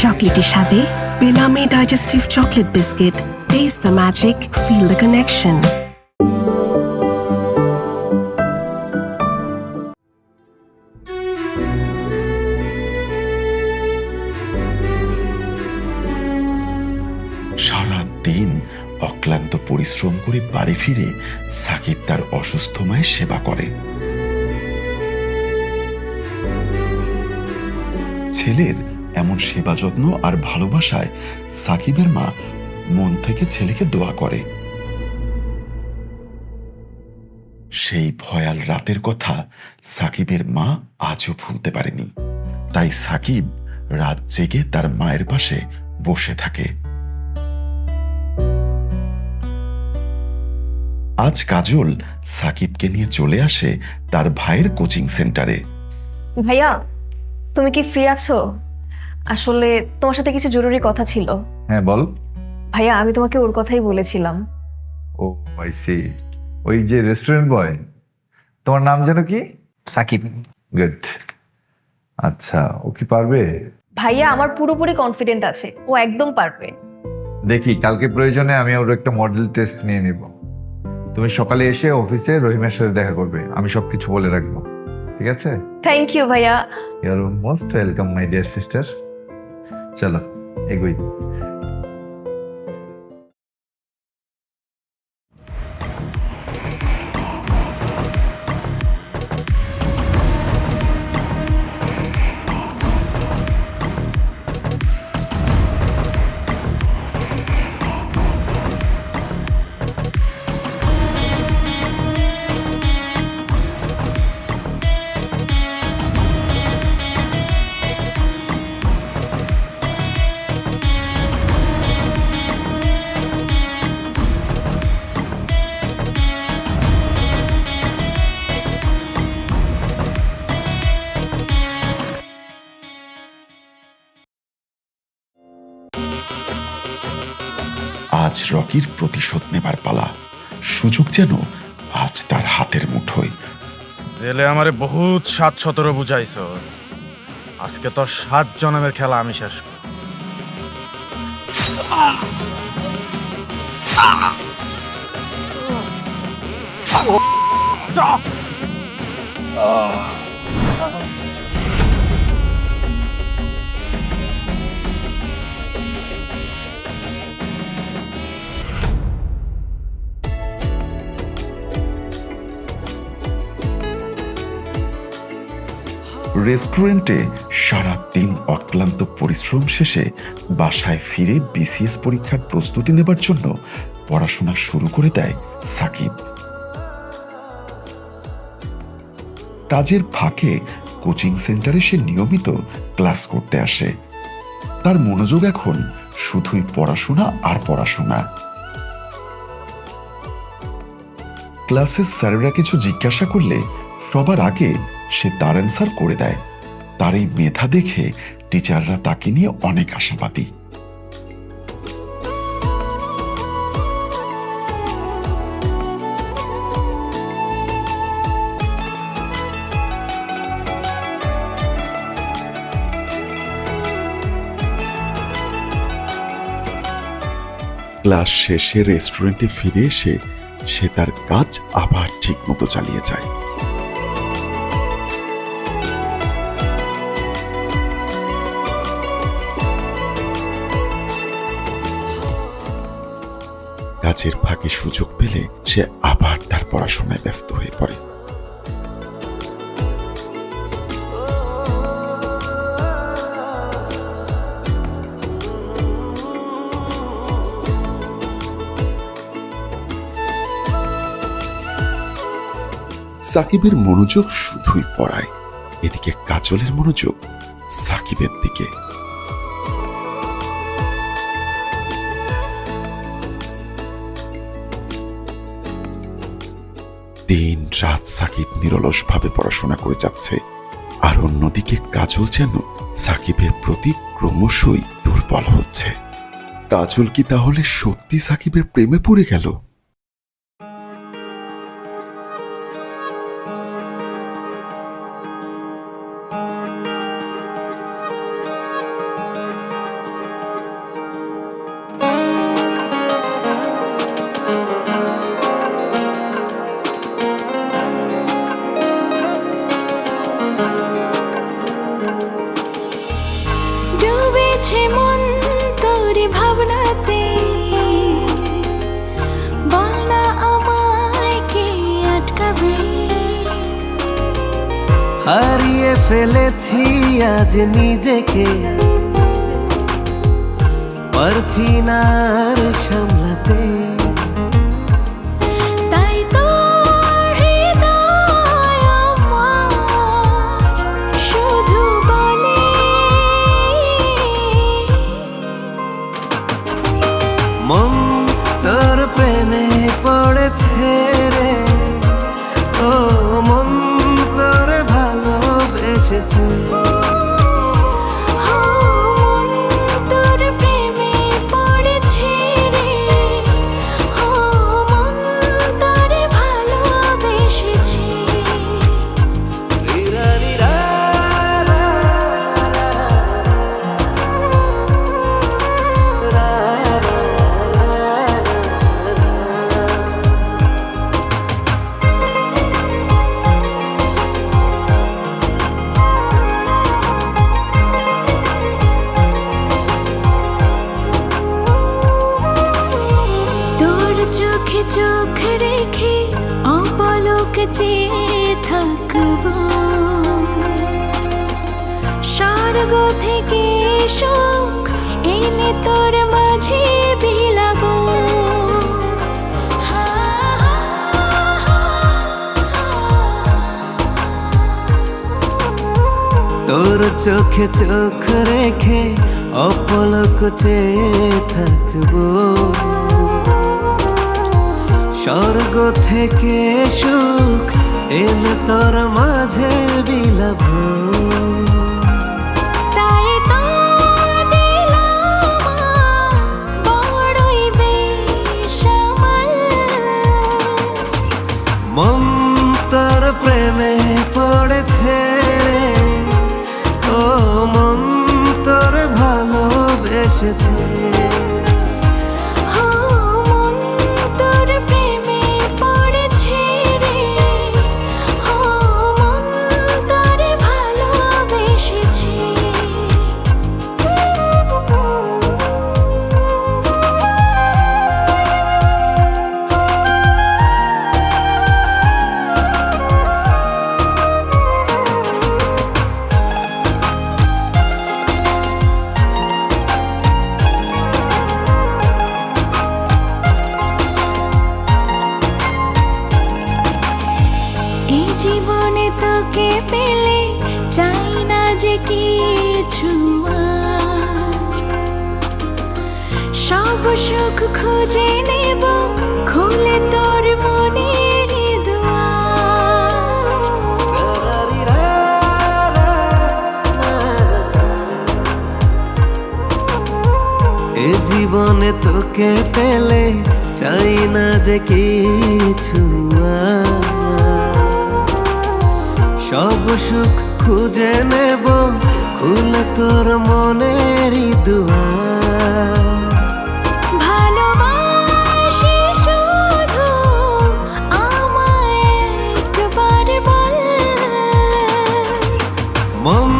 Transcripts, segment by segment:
Chocolatey স্বাদে বেলামি digestive chocolate biscuit. Taste the magic, feel the connection. সারা দিন অক্লান্ত পরিশ্রম করে বাড়ি ফিরে সাকিব তার অসুস্থ মায়ের সেবা করে। ছেলের এমন সেবা যত্ন আর ভালোবাসায় সাকিবের মা মন থেকে ছেলেকে দোয়া করে। সেই ভয়াল রাতের কথা সাকিবের মা আজও ভুলতে পারেনি। তাই সাকিব রাত জেগে তার মায়ের পাশে বসে থাকে। আজ কাজল সাকিবকে নিয়ে চলে আসে তার ভাইয়ের কোচিং সেন্টারে। ভাইয়া, তুমি কি ফ্রি আছো? আসলে তোমার সাথে কিছু জরুরি কথা ছিল। হ্যাঁ বল। ভাইয়া, আমি তোমাকে ওর কথাই বলেছিলাম। ও আই সি, ওই যে রেস্টুরেন্ট বয়, তোমার নাম যেন কি? সাকিব। গুড। আচ্ছা, ও কি পারবে? ভাইয়া, আমার পুরোপুরি কনফিডেন্ট আছে, ও একদম পারবে। দেখি, কালকে প্রয়োজনে আমি ওর একটা মডেল টেস্ট নিয়ে নিব। তুমি সকালে এসে অফিসে রহিমের সাথে দেখা করবে, আমি সবকিছু বলে রাখবো, ঠিক আছে? থ্যাংক ইউ ভাইয়া। You are most welcome my dear sister. চলো এগোই। আজ রকির প্রতিশোধ নেবার পালা। সুযোগ যেন আজ তার হাতের মুঠোয়। জেলে আমারে বহুত ৭-১৭ বুঝাইছ, আজকে তোর ৭ জনমের খেলা আমি শেষ করব। রেস্টুরেন্টে সারাদিন অক্লান্ত পরিশ্রম শেষে বাসায় ফিরে বিসিএস পরীক্ষার প্রস্তুতি নেবার জন্য পড়াশোনা শুরু করে দেয় সাকিব। কাজের ফাঁকে কোচিং সেন্টারে সে নিয়মিত ক্লাস করতে আসে। তার মনোযোগ এখন শুধুই পড়াশোনা আর পড়াশোনা। ক্লাসের স্যারেরা কিছু জিজ্ঞাসা করলে সবার আগে সে তার অ্যান্সার করে দেয়। তার এই মেধা দেখে টিচাররা তাকে নিয়ে অনেক আশাবাদী। ক্লাস শেষে রেস্টুরেন্টে ফিরে এসে সে তার কাজ আবার ঠিক মতো চালিয়ে যায়। কাজের ফাঁকে সুযোগ পেলে সে আবার তার পড়াশোনায় ব্যস্ত হয়ে পড়ে। সাকিবের মনোযোগ শুধুই পড়ায়, এদিকে কাজলের মনোযোগ সাকিবের দিকে। দিন রাত সাকিব নিরলসভাবে পড়াশোনা করে যাচ্ছে, আর অন্যদিকে কাজল যেন সাকিবের প্রতি ক্রমশই দুর্বল হচ্ছে। কাজল কি তাহলে সত্যি সাকিবের প্রেমে পড়ে গেল? হারিয়ে ফেলেছি আজ নিজেকে, পারছি না আর সামলাতে। তাই তো হৃদয় আমার শুধু বলে, মন তোর প্রেমে পড়েছে রে, ও মন তোর ভালোবেসেছে। ও মন তোর প্রেমে পড়েছে রে, ও মন তোর ভালোবেসেছে। তোর চোখে চোখ রেখে অপলক চেয়ে থাকবো, স্বর্গ থেকে সুখ এনে তোর মাঝে বিলাবো। তোর চোখে চোখ রেখে অপলক চেয়ে থাকবো, স্বর্গ থেকে সুখ এনে তোর মাঝে বিলাবো। তাই তো দিলাম বড়ই বেসামাল, মন তোর প্রেমে পড়েছে রে, ও মন তোর ভালোবেসেছে। ও মন তোর প্রেমে পড়েছে রে, ও মন তোর ভালোবেসেছে। এই জীবনে তোকে পেলে চাই না যে কিছু আর, সব সুখ খুঁজে নেব খুলে তোর মনের দুয়ার। এ জীবনে তোকে পেলে চাই না যে কিছু আর, সব সুখ খুঁজে নেব খুলে তোর মনেরই দুয়ার। ভালোবাসি শুধু আমায় একবার বল, মন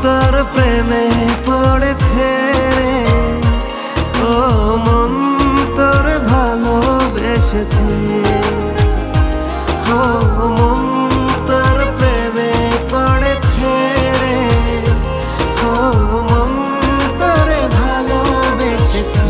তোর প্রেমে পড়েছে রে, ও মন তোর ভালোবেসেছে। ও মন তোর প্রেমে পড়েছে রে, ও মন তোর ভালোবেসেছে।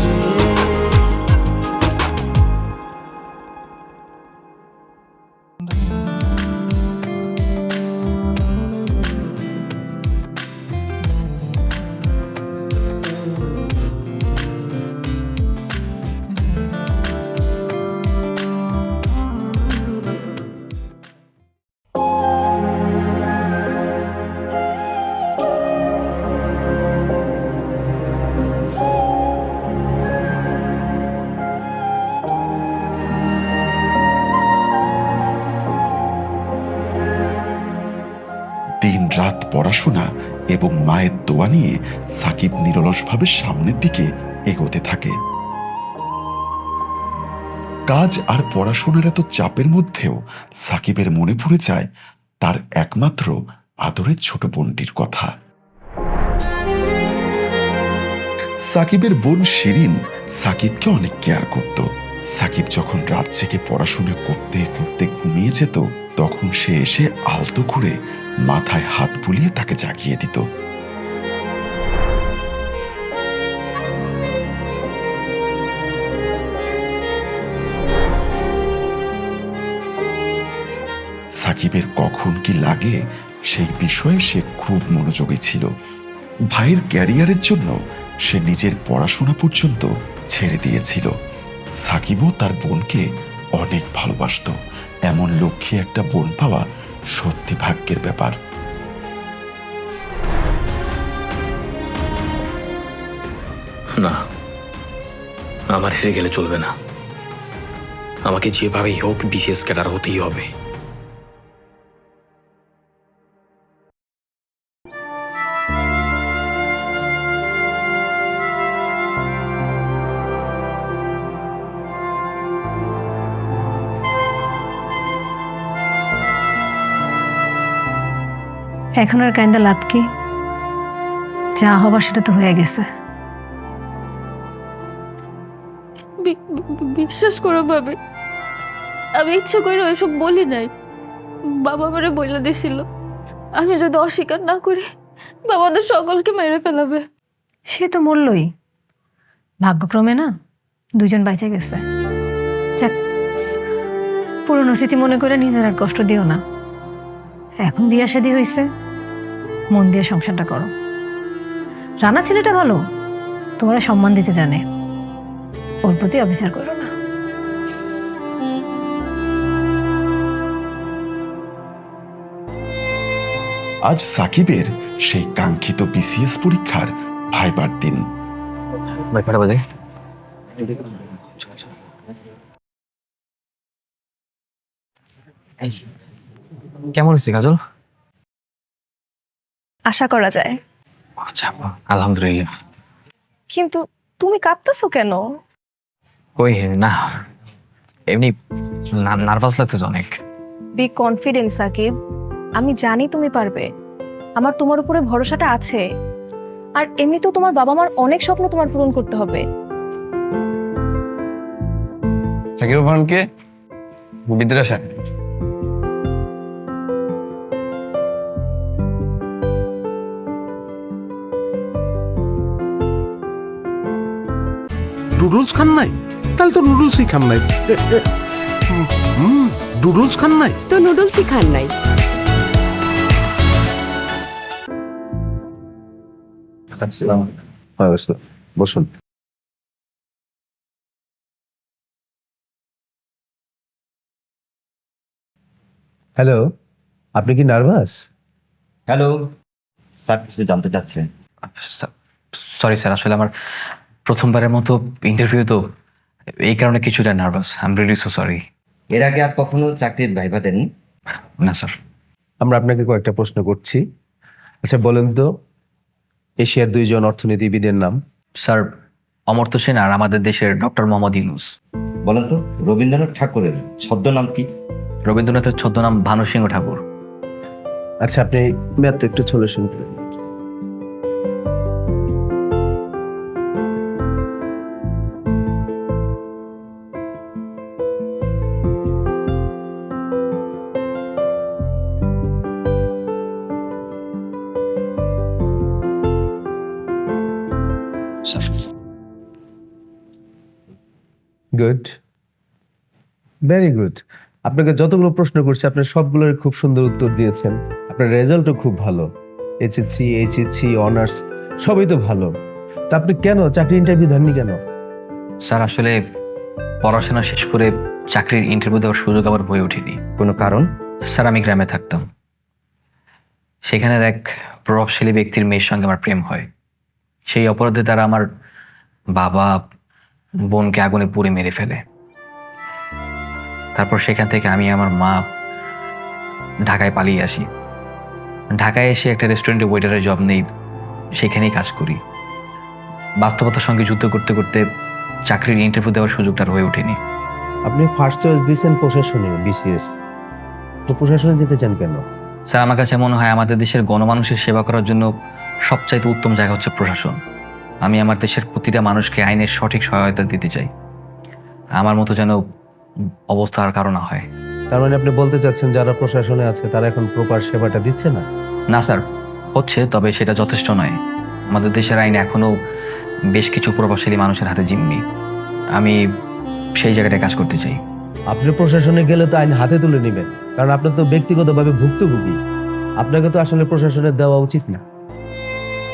দিনরাত পড়াশোনা এবং মায়ের দোয়া নিয়ে সাকিব নিরলসভাবে সামনের দিকে এগোতে থাকে। কাজ আর পড়াশোনার এত চাপের মধ্যেও সাকিবের মনে পড়ে যায় তার একমাত্র আদরের ছোট বোনটির কথা। সাকিবের বোন শিরিন সাকিবকে অনেক কেয়ার করত। সাকিব যখন রাত জেগে পড়াশোনা করতে করতে ঘুমিয়ে যেত তখন সে এসে আলতো করে মাথায় হাত বুলিয়ে তাকে জাগিয়ে দিত। সাকিবের কখন কি লাগে সেই বিষয়ে সে খুব মনোযোগী ছিল। ভাইয়ের ক্যারিয়ারের জন্য সে নিজের পড়াশোনা পর্যন্ত ছেড়ে দিয়েছিল। সাকিবও তার বোনকে অনেক ভালোবাসতো। এমন লক্ষ্যে একটা বোন পাওয়া সত্যি ভাগ্যের ব্যাপার। না, আমার হেরে গেলে চলবে না। আমাকে যেভাবেই হোক বিসিএস ক্যাডার হতেই হবে। এখন আর কাইন্দা লাভ কি? যা হবার সেটা তো হয়ে গেছে। বিশ্বাস করো ভাবি, আমি ইচ্ছে করে ওইসব বলি নাই। বাবা আমারে বলে দিছিল আমি যদি অস্বীকার না করি বাবা ওদের সকলকে মেরে ফেলাবে। সে তো মরলই, ভাগ্যক্রমে না দুজন বাইচে গেছে। যাক, পুরনো স্মৃতি মনে করে নিজের আর কষ্ট দিও না। এখন বিয়া শাদী হয়েছে, মন দিয়ে সংসারটা করো। রানা ছেলেটা ভালো, তোমরা সম্মান দিতে জানে, ওর প্রতি অবিচার করো না। আজ সাকিবের সেই কাঙ্ক্ষিত বিসিএস পরীক্ষার ভাইবার দিন। কেমন হয়েছে কাজল? আশা করা যায়। আচ্ছা, আলহামদুলিল্লাহ। কিন্তু তুমি কাঁদতেছো কেন? কই না, এমনি নার্ভাস লাগতেছে অনেক। বি কনফিডেন্ট সাকিব, আমি জানি তুমি পারবে। আমার তোমার উপরে ভরসাটা আছে। আর এমনিতেও তোমার বাবা মার অনেক স্বপ্ন তোমার পূরণ করতে হবে। সাকিব রহমানকে ভিতরে আসেন। নুডলস খান নাই? তাহলে তো নুডলসই খান নাই। নুডলস খান নাই তো নুডলসই খান নাই। বসুন। হ্যালো, আপনি কি নার্ভাস? হ্যালো স্যার, কিছু জানতে চাচ্ছেন? সরি স্যার, আসলে আমার প্রথমবারের মতো ইন্টারভিউ তো, এই কারণে কিছুটা nervous. I am really so sorry. এর আগে আর কখনো চাকরির ভাইবা দেননি? না স্যার। আমরা আপনাকে কয়েকটা প্রশ্ন করছি। আচ্ছা বলেন তো, এশিয়ার দুইজন অর্থনীতিবিদের নাম? স্যার, অমর্ত্য সেন আর আমাদের দেশের ডক্টর মোহাম্মদ ইউনূস। বলেন তো, রবীন্দ্রনাথ ঠাকুরের ছদ্মনাম কি? রবীন্দ্রনাথের ছদ্মনাম ভানুসিংহ ঠাকুর। আচ্ছা, আপনি ম্যাথ একটু সলিউশন করেন। Good, very good. আপনাকে যতগুলো প্রশ্ন করছি আপনি সবগুলোর খুব সুন্দর উত্তর দিয়েছেন। আপনার রেজাল্টও খুব ভালো, এইচএসসি, এইচএসসি, অনার্স সবই তো ভালো। তা আপনি কেন চাকরি ইন্টারভিউ দেননি কেন? স্যার, আসলে পড়াশোনা শেষ করে চাকরির ইন্টারভিউ দেওয়ার সুযোগ আবার হয়ে ওঠেনি। কোনো কারণ? স্যার, আমি গ্রামে থাকতাম। সেখানের এক প্রভাবশালী ব্যক্তির মেয়ের সঙ্গে আমার প্রেম হয়। সেই অপরাধে তারা আমার বাবা বোনকে আগুনে পুড়ে মেরে ফেলে। তারপর সেখান থেকে আমি আমার মা ঢাকায় পালিয়ে আসি। ঢাকায় এসে একটা রেস্টুরেন্টে ওয়েটারের জব নেই, সেখানেই কাজ করি। বাস্তবতার সঙ্গে যুদ্ধ করতে করতে চাকরির ইন্টারভিউ দেওয়ার সুযোগটা আর হয়ে ওঠেনি। আপনি ফার্স্ট চয়েস দিয়েছেন প্রশাসনে, বিসিএস, তো প্রশাসনে যেতে চান কেন? স্যার, আমার কাছে মনে হয় আমাদের দেশের গণমানুষের সেবা করার জন্য সবচাইতে উত্তম জায়গা হচ্ছে প্রশাসন। আমি আমার দেশের প্রতিটা মানুষকে আইনের সঠিক সহায়তা দিতে চাই। আমার মতো যেন অবস্থা আর কারো না হয়। তার মানে আপনি বলতে চাচ্ছেন যারা প্রশাসনে আছে তারা এখন প্রপার সেবাটা দিচ্ছে না? না স্যার, হচ্ছে, তবে সেটা যথেষ্ট নয়। আমাদের দেশের আইন এখনও বেশ কিছু প্রভাবশালী মানুষের হাতে জিম্মি। আমি সেই জায়গাটায় কাজ করতে চাই। আপনি প্রশাসনে গেলে তো আইন হাতে তুলে নেবেন, কারণ আপনি তো ব্যক্তিগতভাবে ভুক্তভোগী। আপনাকে তো আসলে প্রশাসনের দেওয়া উচিত না,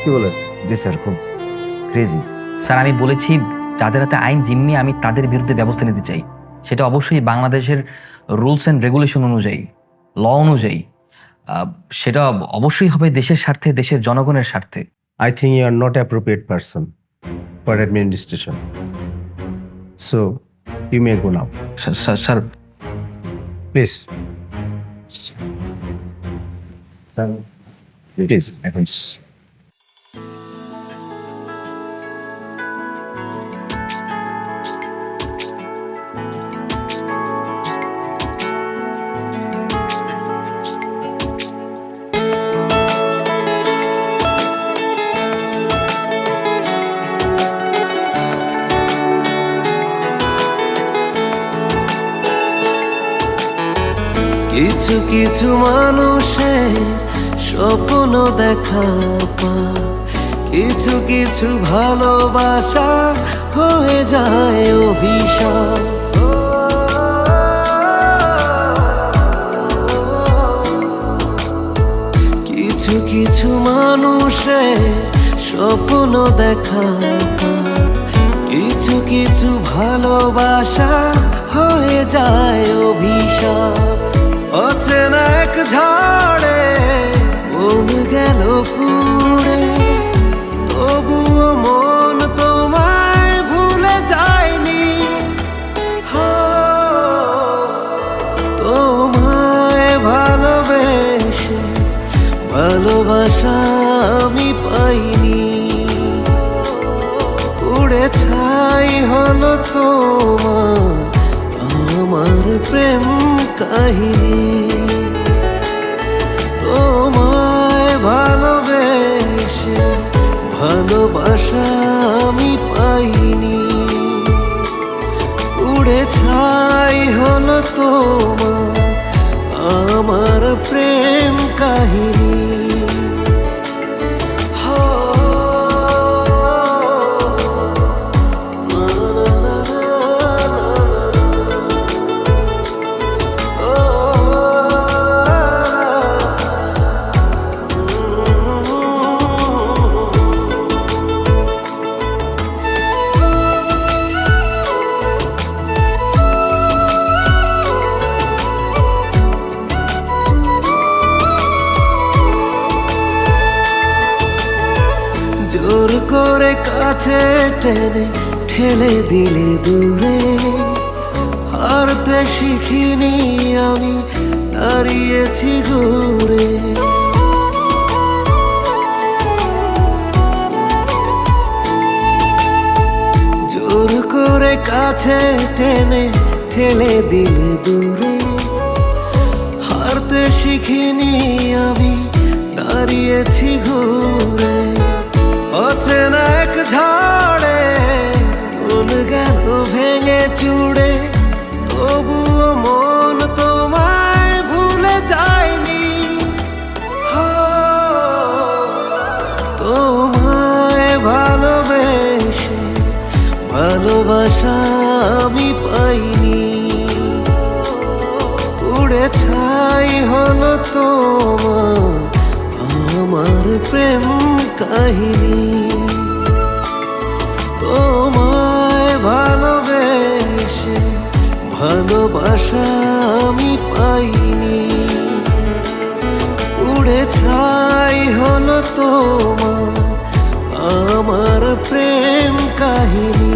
কি বলেন? জি স্যার, খুব ক্রেজি। স্যার, আমি বলেছি যাদের হাতে আইন জিম্মি আমি তাদের বিরুদ্ধে ব্যবস্থা নিতে চাই। সেটা অবশ্যই বাংলাদেশের রুলস অ্যান্ড রেগুলেশন অনুযায়ী, ল অনুযায়ী। সেটা অবশ্যই হবে দেশের স্বার্থে, দেশের জনগণের স্বার্থে। I think you are not appropriate person for administration. So, you may go now. Sir, Please. Please. কিছু কিছু মানুষের স্বপ্ন দেখা পায়, কিছু কিছু ভালোবাসা হয়ে যায় অভিশাপ। কিছু কিছু মানুষের স্বপ্ন দেখা পায়, কিছু কিছু ভালোবাসা হয়ে যায় অভিশাপ। অচেনা এক ঝড়ে মন গেল পুড়ে, তবুও মন তোমায় ভুলে যায়নি। তোমায় ভালোবেসে ভালোবাসা আমি পাইনি, উড়ে ছাই হলো তোমার আমার প্রেম কাহিনী। তোমায় ভালোবেসে ভালোবাসা আমি পাইনি, উড়ে ছাই হলো তোমার আমার প্রেম কাহিনী। জোর করে কাছে টেনে ঠেলে দিলে দূরে, হারতে শিখিনি আমি দাঁড়িয়েছি ঘুরে। জোর করে কাছে টেনে ঠেলে দিলে দূরে, হারতে শিখিনি আমি দাঁড়িয়েছি ঘুরে। অচেনা এক ঝড়ে মন গেল ভেঙে চুড়ে, তবুও মন তোমায় ভুলে যায়নি। তোমায় ভালোবেসে ভালোবাসা আমি পাইনি, উড়ে ছাই হলো তোমার আমার প্রেম কাহিনী। তোমায় ভালোবেসে ভালোবাসা আমি পাইনি, উড়ে ছাই হলো তোমার আমার প্রেম কাহিনী।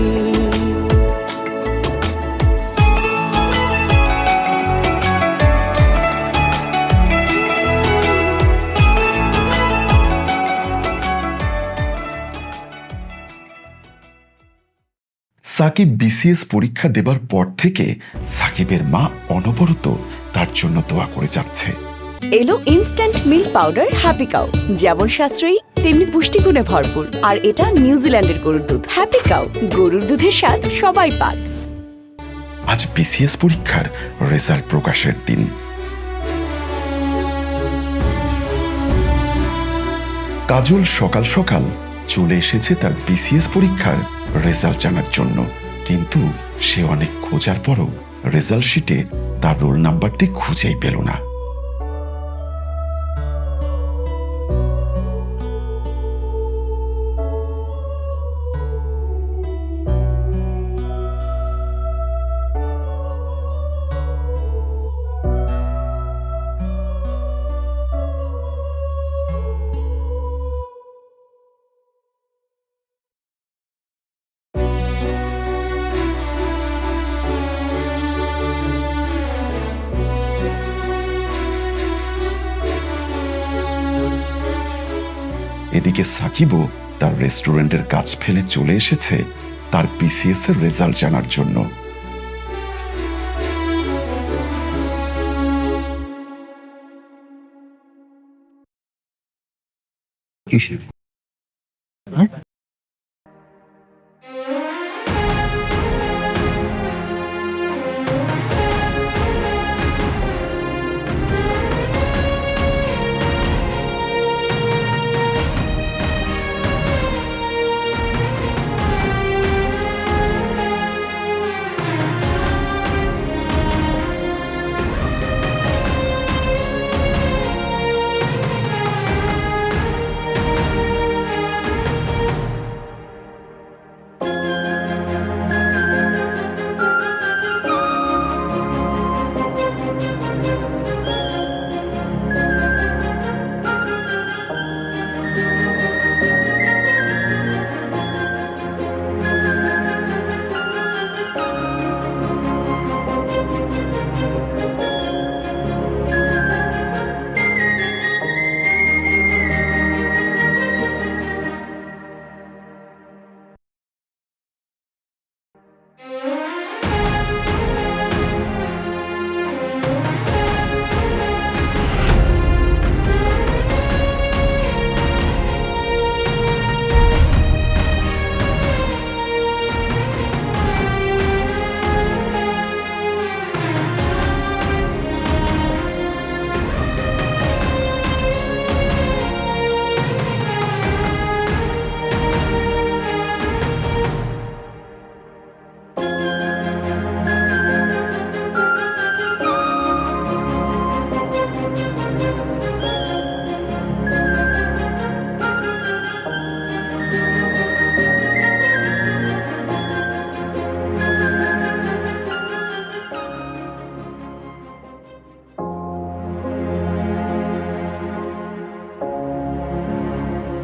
সাকিব বিসিএস পরীক্ষা দেবার পর থেকে সাকিবের মা অনবরত তার জন্য দোয়া করে যাচ্ছে। এলো instant milk powder happy cow, যেমন সাশ্রয়ী তেমনি পুষ্টিগুণে ভরপুর। আর এটা নিউজিল্যান্ডের গরুর দুধ। হ্যাপি কাউ, গরুর দুধের স্বাদ সবাই পাক। আজ বিসিএস পরীক্ষার রেজাল্ট প্রকাশের দিন। কাজল সকাল সকাল চলে এসেছে তার বিসিএস পরীক্ষার রেজাল্ট জানার জন্য, কিন্তু সে অনেক খোঁজার পরও রেজাল্ট শিটে তার রোল নাম্বারটি খুঁজেই পেল না। এদিকে সাকিবও তার রেস্টুরেন্টের কাজ ফেলে চলে এসেছে তার বিসিএস এর রেজাল্ট জানার জন্য।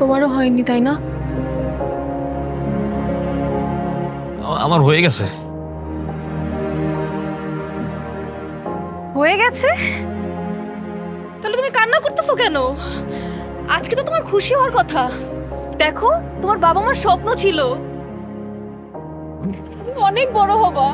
তোমারও হয়নি তাই না? আমার হয়ে গেছে। হয়ে গেছে? তাহলে তুমি কান্না করতেছো কেন? আজকে তো তোমার খুশি হওয়ার কথা। দেখো, তোমার বাবা মার স্বপ্ন ছিল তুমি অনেক বড় হবা।